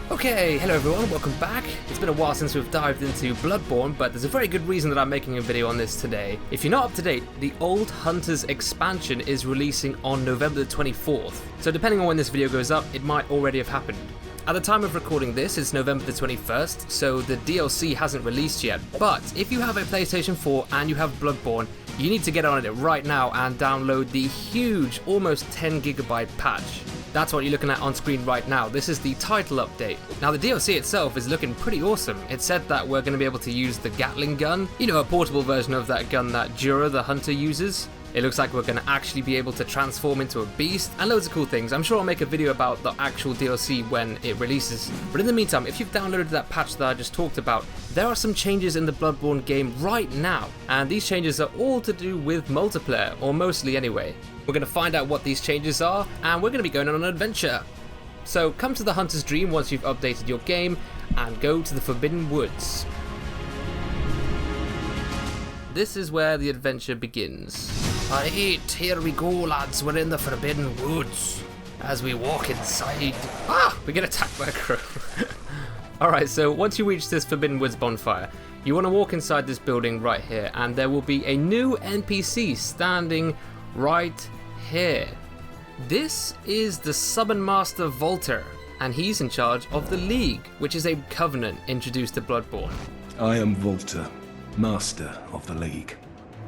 Okay, hello everyone, welcome back. It's been a while since we've dived into Bloodborne, but there's a very good reason that I'm making a video on this today. If you're not up to date, the Old Hunters expansion is releasing on November the 24th, so depending on when this video goes up, it might already have happened. At the time of recording this, it's November the 21st, so the DLC hasn't released yet, but if you have a PlayStation 4 and you have Bloodborne, you need to get on it right now and download the huge, almost 10 gigabyte patch. That's what you're looking at on screen right now. This is the title update. Now the DLC itself is looking pretty awesome. It said that we're going to be able to use the Gatling gun, you know, a portable version of that gun that Jura the Hunter uses. It looks like we're going to actually be able to transform into a beast and loads of cool things. I'm sure I'll make a video about the actual DLC when it releases. But in the meantime, if you've downloaded that patch that I just talked about, there are some changes in the Bloodborne game right now. And these changes are all to do with multiplayer, or mostly anyway. We're going to find out what these changes are, and we're going to be going on an adventure. So come to the Hunter's Dream once you've updated your game, and go to the Forbidden Woods. This is where the adventure begins. Alright, here we go lads, we're in the Forbidden Woods. As we walk inside... we get attacked by a crow. Alright, so once you reach this Forbidden Woods bonfire, you want to walk inside this building right here, and there will be a new NPC standing right here. This is the Summon Master Volter, and he's in charge of the League, which is a covenant introduced to Bloodborne. I am Volter, Master of the League.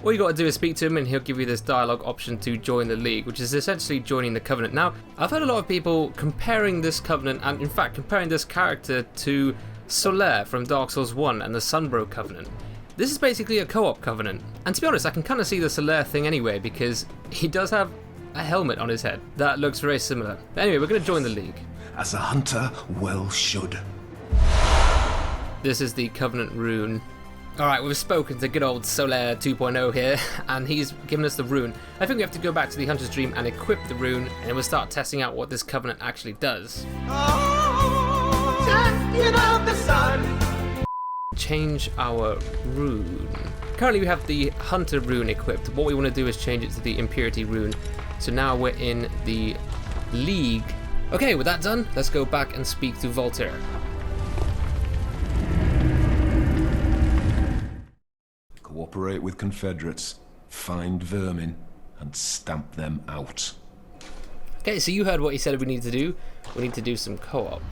All you got to do is speak to him and he'll give you this dialogue option to join the League, which is essentially joining the Covenant. Now, I've heard a lot of people comparing this Covenant, and in fact comparing this character to Solaire from Dark Souls 1 and the Sunbro Covenant. This is basically a co-op Covenant, and to be honest, I can kind of see the Solaire thing anyway, because he does have a helmet on his head that looks very similar. But anyway, we're going to join the League. As a hunter well should. This is the Covenant rune. Alright, we've spoken to good old Solaire 2.0 here, and he's given us the rune. I think we have to go back to the Hunter's Dream and equip the rune, and then we'll start testing out what this Covenant actually does. Oh, champion of the sun. Change our rune. Currently we have the Hunter rune equipped. What we want to do is change it to the Impurity rune. So now we're in the League. Okay, with that done, let's go back and speak to Voltaire. Cooperate with Confederates, find Vermin, and stamp them out. Okay, so you heard what he said we need to do. We need to do some co-op.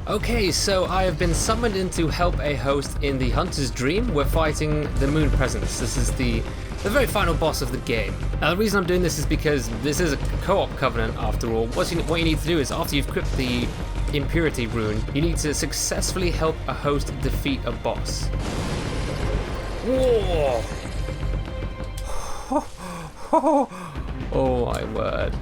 Okay, so I have been summoned in to help a host in the Hunter's Dream. We're fighting the Moon Presence. This is the very final boss of the game. Now the reason I'm doing this is because this is a co-op covenant after all. What you need to do is, after you've equipped the Impurity rune, you need to successfully help a host defeat a boss. Whoa! Oh my word.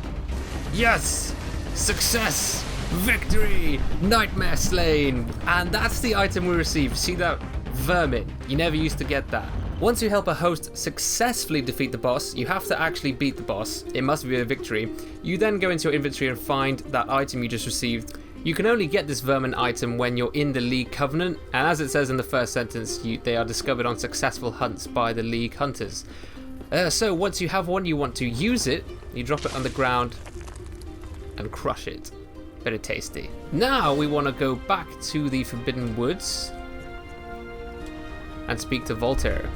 Yes! Success! Victory! Nightmare slain! And that's the item we received. See that? Vermin. You never used to get that. Once you help a host successfully defeat the boss, you have to actually beat the boss. It must be a victory. You then go into your inventory and find that item you just received. You can only get this Vermin item when you're in the League Covenant, and as it says in the first sentence, they are discovered on successful hunts by the League Hunters. So once you have one, you want to use it, you drop it on the ground and crush it. Very tasty. Now we want to go back to the Forbidden Woods and speak to Voltaire.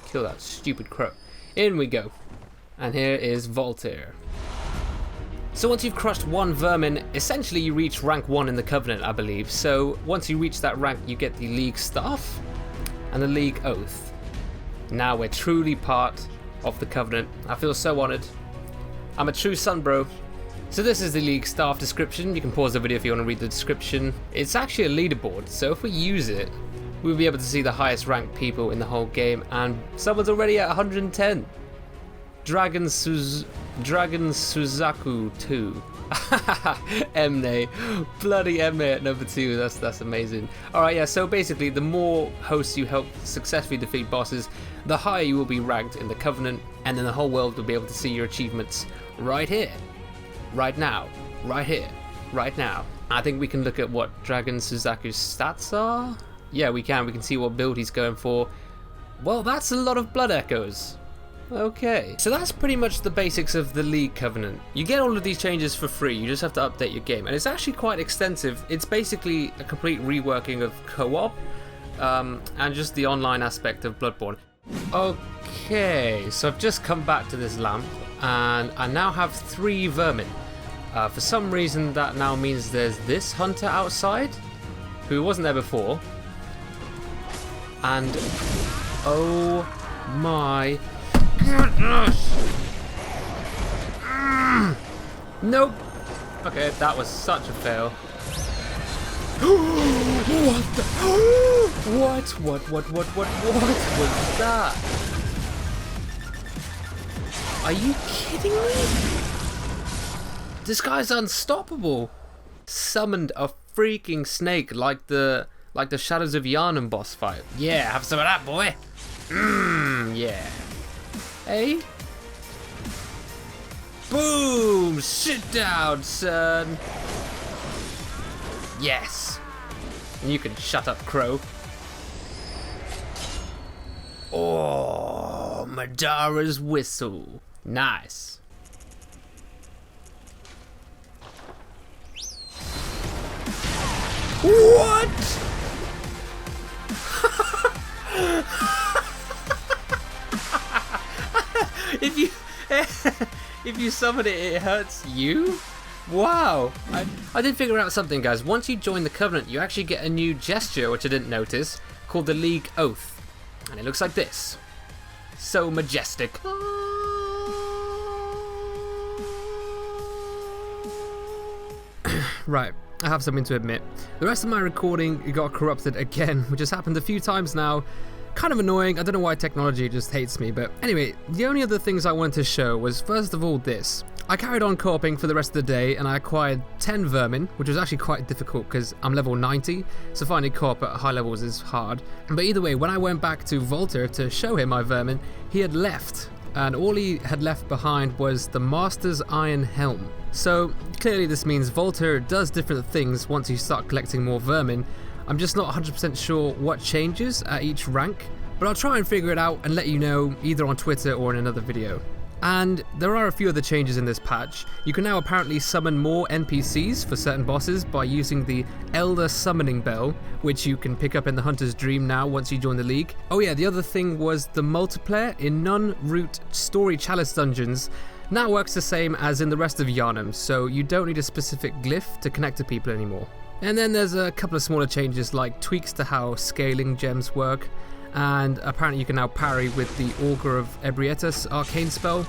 Kill that stupid crow. In we go. And here is Voltaire. So once you've crushed one Vermin, essentially you reach rank 1 in the Covenant, I believe. So once you reach that rank, you get the League Staff and the League Oath. Now we're truly part of the Covenant. I feel so honoured. I'm a true Sunbro. So this is the League Staff description. You can pause the video if you want to read the description. It's actually a leaderboard, so if we use it, we'll be able to see the highest ranked people in the whole game, and someone's already at 110. Dragon Suzaku 2. Mne. Bloody Mne at number 2. That's amazing. Alright, yeah, so basically the more hosts you help successfully defeat bosses, the higher you will be ranked in the Covenant, and then the whole world will be able to see your achievements right here, right now, right here, right now. I think we can look at what Dragon Suzaku's stats are. Yeah, we can see what build he's going for. Well, that's a lot of blood echoes. Okay, so that's pretty much the basics of the League Covenant. You get all of these changes for free, you just have to update your game, and it's actually quite extensive. It's basically a complete reworking of co-op, and just the online aspect of Bloodborne. Okay, so I've just come back to this lamp, and I now have 3 vermin. For some reason that now means there's this hunter outside, who wasn't there before, and oh my goodness! Nope. Okay, that was such a fail. What the? What was that? Are you kidding me? This guy's unstoppable. Summoned a freaking snake like the Shadows of Yharnam boss fight. Yeah, have some of that, boy. Yeah. Hey? Boom! Sit down, son. Yes. And you can shut up, Crow. Oh, Madara's whistle. Nice. What? If you summon it, it hurts you? Wow. I did figure out something, guys. Once you join the Covenant, you actually get a new gesture, which I didn't notice, called the League Oath. And it looks like this. So majestic. Right. I have something to admit. The rest of my recording got corrupted again, which has happened a few times now. Kind of annoying. I don't know why technology just hates me, but anyway, the only other things I wanted to show was first of all this. I carried on co-oping for the rest of the day and I acquired 10 vermin, which was actually quite difficult because I'm level 90, so finding co-op at high levels is hard. But either way, when I went back to Volter to show him my vermin, he had left. And all he had left behind was the Master's Iron Helm. So clearly this means Volter does different things once you start collecting more vermin. I'm just not 100% sure what changes at each rank, but I'll try and figure it out and let you know either on Twitter or in another video. And there are a few other changes in this patch. You can now apparently summon more NPCs for certain bosses by using the Elder Summoning Bell, which you can pick up in the Hunter's Dream now once you join the League. Oh yeah, the other thing was the multiplayer in non-root story chalice dungeons now works the same as in the rest of Yharnam, so you don't need a specific glyph to connect to people anymore. And then there's a couple of smaller changes like tweaks to how scaling gems work, and apparently you can now parry with the Augur of Ebrietas arcane spell.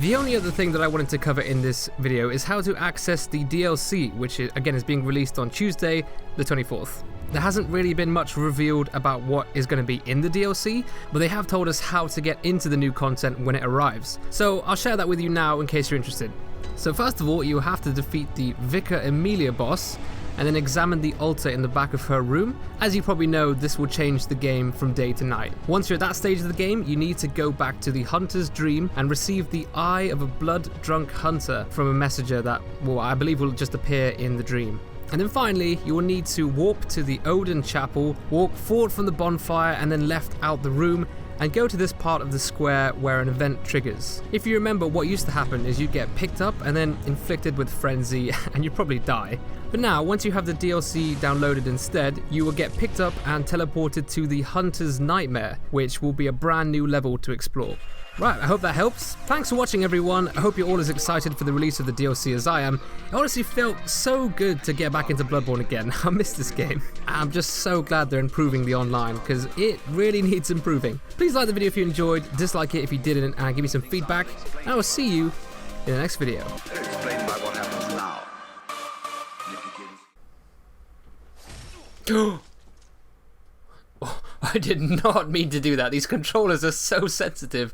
The only other thing that I wanted to cover in this video is how to access the DLC, which again is being released on Tuesday the 24th. There hasn't really been much revealed about what is going to be in the DLC, but they have told us how to get into the new content when it arrives. So I'll share that with you now in case you're interested. So first of all, you have to defeat the Vicar Emilia boss, and then examine the altar in the back of her room. As you probably know, this will change the game from day to night. Once you're at that stage of the game, you need to go back to the Hunter's Dream and receive the Eye of a Blood-Drunk Hunter from a messenger that, well, I believe will just appear in the dream. And then finally, you will need to warp to the Odin Chapel, walk forward from the bonfire and then left out the room, and go to this part of the square where an event triggers. If you remember, what used to happen is you'd get picked up and then inflicted with frenzy and you'd probably die. But now, once you have the DLC downloaded instead, you will get picked up and teleported to the Hunter's Nightmare, which will be a brand new level to explore. Right, I hope that helps. Thanks for watching, everyone. I hope you're all as excited for the release of the DLC as I am. It honestly felt so good to get back into Bloodborne again. I missed this game. I'm just so glad they're improving the online, because it really needs improving. Please like the video if you enjoyed, dislike it if you didn't, and give me some feedback. And I will see you in the next video. Explain by what happens now. I did not mean to do that. These controllers are so sensitive.